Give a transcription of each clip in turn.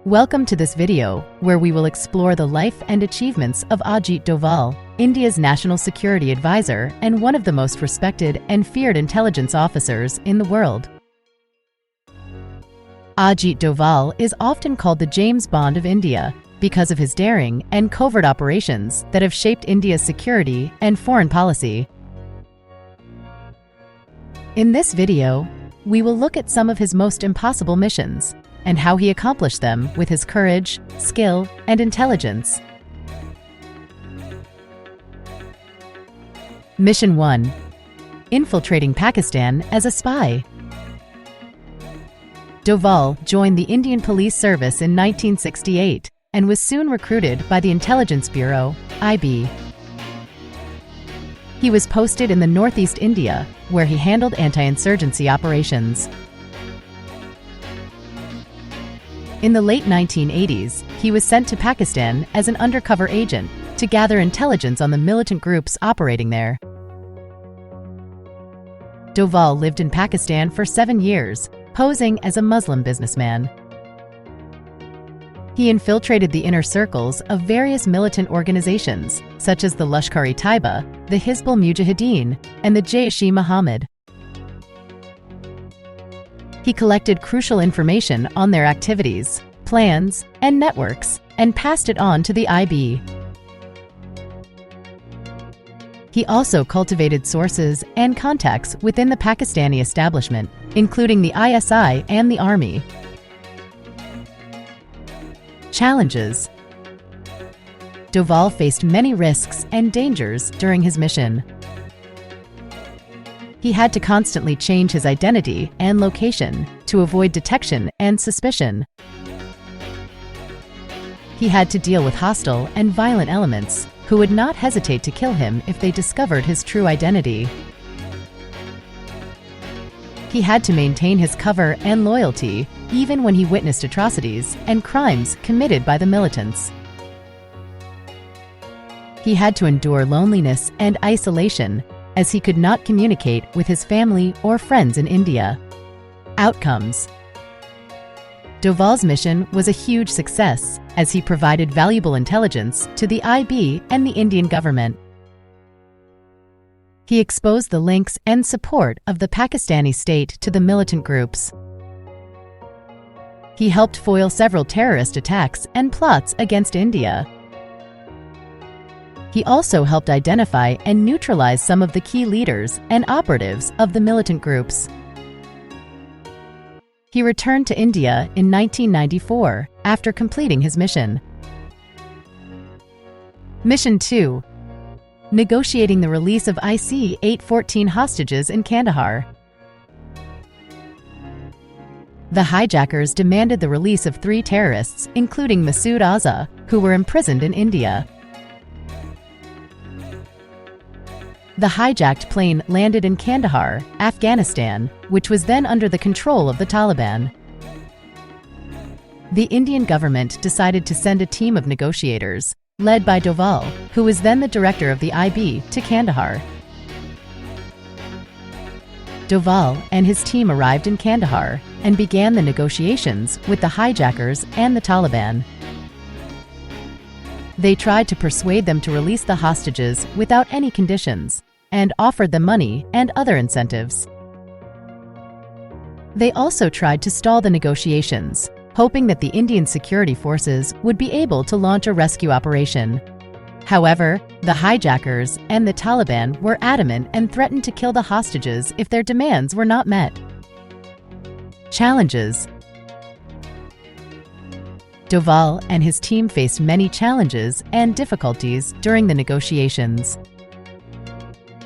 Welcome to this video, where we will explore the life and achievements of Ajit Doval, India's National Security Advisor and one of the most respected and feared intelligence officers in the world. Ajit Doval is often called the James Bond of India because of his daring and covert operations that have shaped India's security and foreign policy. In this video, we will look at some of his most impossible missions and how he accomplished them with his courage, skill, and intelligence. Mission 1. Infiltrating Pakistan as a spy. Doval joined the Indian Police Service in 1968 and was soon recruited by the Intelligence Bureau, IB. He was posted in the Northeast India, where he handled anti-insurgency operations. In the late 1980s, he was sent to Pakistan as an undercover agent to gather intelligence on the militant groups operating there. Doval lived in Pakistan for 7 years, posing as a Muslim businessman. He infiltrated the inner circles of various militant organizations, such as the Lashkar-e-Taiba, the Hizbul Mujahideen, and the Jaish-e-Mohammed. He collected crucial information on their activities, plans, and networks, and passed it on to the IB. He also cultivated sources and contacts within the Pakistani establishment, including the ISI and the Army. Challenges. Doval faced many risks and dangers during his mission. He had to constantly change his identity and location to avoid detection and suspicion. He had to deal with hostile and violent elements who would not hesitate to kill him if they discovered his true identity. He had to maintain his cover and loyalty even when he witnessed atrocities and crimes committed by the militants. He had to endure loneliness and isolation as he could not communicate with his family or friends in India. Outcomes. Doval's mission was a huge success as he provided valuable intelligence to the IB and the Indian government. He exposed the links and support of the Pakistani state to the militant groups. He helped foil several terrorist attacks and plots against India. He also helped identify and neutralize some of the key leaders and operatives of the militant groups. He returned to India in 1994 after completing his mission. Mission 2. Negotiating the release of IC-814 hostages in Kandahar. The hijackers demanded the release of 3 terrorists, including Masood Azza, who were imprisoned in India. The hijacked plane landed in Kandahar, Afghanistan, which was then under the control of the Taliban. The Indian government decided to send a team of negotiators, led by Doval, who was then the director of the IB, to Kandahar. Doval and his team arrived in Kandahar and began the negotiations with the hijackers and the Taliban. They tried to persuade them to release the hostages without any conditions and offered them money and other incentives. They also tried to stall the negotiations, hoping that the Indian security forces would be able to launch a rescue operation. However, the hijackers and the Taliban were adamant and threatened to kill the hostages if their demands were not met. Challenges. Doval and his team faced many challenges and difficulties during the negotiations.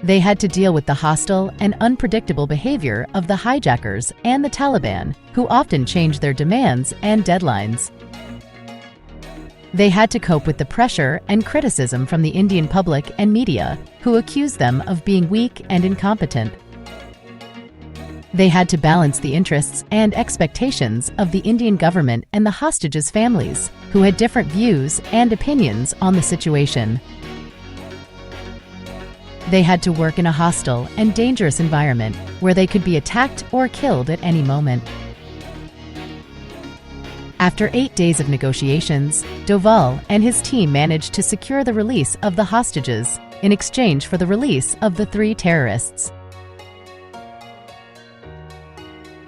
They had to deal with the hostile and unpredictable behavior of the hijackers and the Taliban, who often changed their demands and deadlines. They had to cope with the pressure and criticism from the Indian public and media, who accused them of being weak and incompetent. They had to balance the interests and expectations of the Indian government and the hostages' families, who had different views and opinions on the situation. They had to work in a hostile and dangerous environment where they could be attacked or killed at any moment. After 8 days of negotiations, Doval and his team managed to secure the release of the hostages in exchange for the release of the 3 terrorists.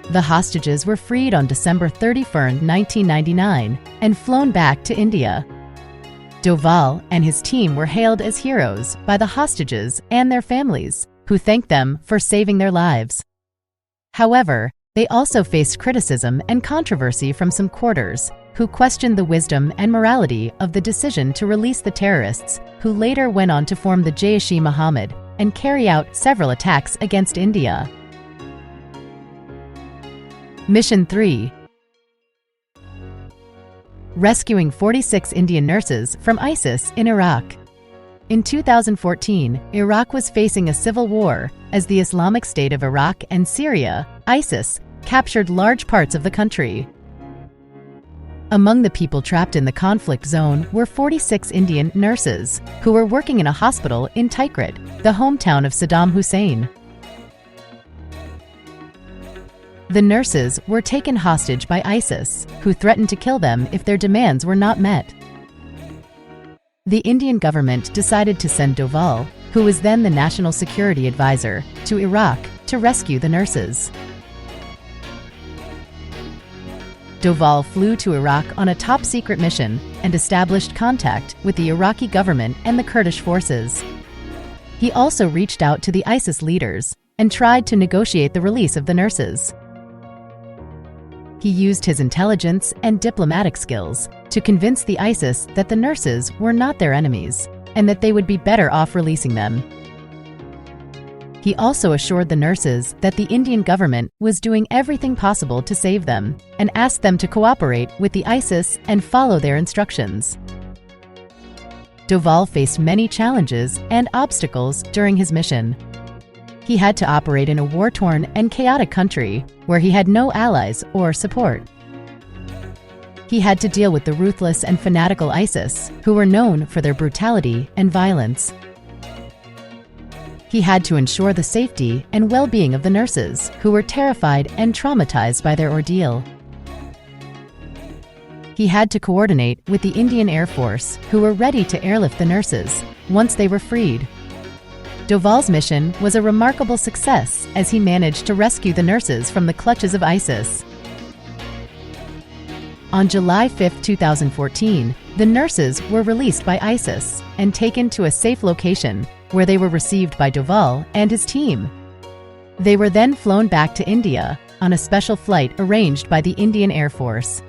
The hostages were freed on December 31, 1999, and flown back to India. Doval and his team were hailed as heroes by the hostages and their families, who thanked them for saving their lives. However, they also faced criticism and controversy from some quarters, who questioned the wisdom and morality of the decision to release the terrorists, who later went on to form the Jaish-e-Mohammed and carry out several attacks against India. Mission 3. Rescuing 46 Indian nurses from ISIS in Iraq. In 2014, Iraq was facing a civil war as the Islamic State of Iraq and Syria, ISIS, captured large parts of the country. Among the people trapped in the conflict zone were 46 Indian nurses who were working in a hospital in Tikrit, the hometown of Saddam Hussein. The nurses were taken hostage by ISIS, who threatened to kill them if their demands were not met. The Indian government decided to send Doval, who was then the National Security Advisor, to Iraq to rescue the nurses. Doval flew to Iraq on a top-secret mission and established contact with the Iraqi government and the Kurdish forces. He also reached out to the ISIS leaders and tried to negotiate the release of the nurses. He used his intelligence and diplomatic skills to convince the ISIS that the nurses were not their enemies and that they would be better off releasing them. He also assured the nurses that the Indian government was doing everything possible to save them and asked them to cooperate with the ISIS and follow their instructions. Doval faced many challenges and obstacles during his mission. He had to operate in a war-torn and chaotic country where he had no allies or support. He had to deal with the ruthless and fanatical ISIS, who were known for their brutality and violence. He had to ensure the safety and well-being of the nurses, who were terrified and traumatized by their ordeal. He had to coordinate with the Indian Air Force, who were ready to airlift the nurses once they were freed. Doval's mission was a remarkable success as he managed to rescue the nurses from the clutches of ISIS. On July 5, 2014, the nurses were released by ISIS and taken to a safe location where they were received by Doval and his team. They were then flown back to India on a special flight arranged by the Indian Air Force.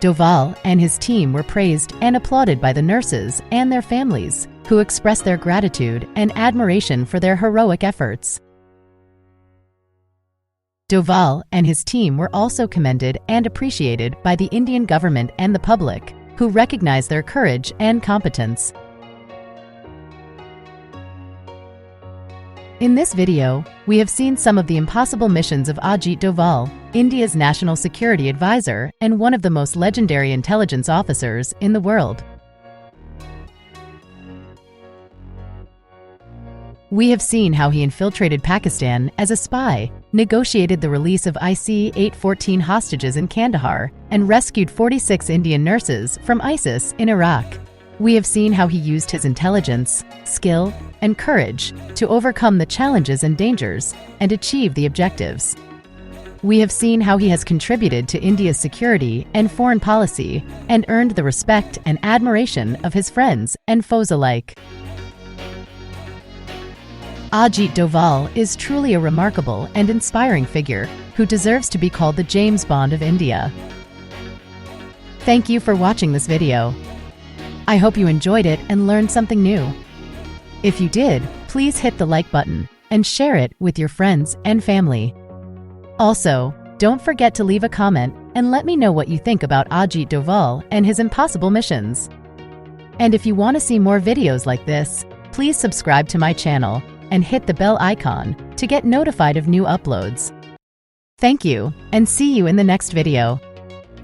Doval and his team were praised and applauded by the nurses and their families, who expressed their gratitude and admiration for their heroic efforts. Doval and his team were also commended and appreciated by the Indian government and the public, who recognized their courage and competence. In this video, we have seen some of the impossible missions of Ajit Doval, India's National Security Advisor and one of the most legendary intelligence officers in the world. We have seen how he infiltrated Pakistan as a spy, negotiated the release of IC-814 hostages in Kandahar, and rescued 46 Indian nurses from ISIS in Iraq. We have seen how he used his intelligence, skill, and courage to overcome the challenges and dangers and achieve the objectives. We have seen how he has contributed to India's security and foreign policy and earned the respect and admiration of his friends and foes alike. Ajit Doval is truly a remarkable and inspiring figure who deserves to be called the James Bond of India. Thank you for watching this video. I hope you enjoyed it and learned something new. If you did, please hit the like button and share it with your friends and family. Also, don't forget to leave a comment and let me know what you think about Ajit Doval and his impossible missions. And if you want to see more videos like this, please subscribe to my channel and hit the bell icon to get notified of new uploads. Thank you, and see you in the next video.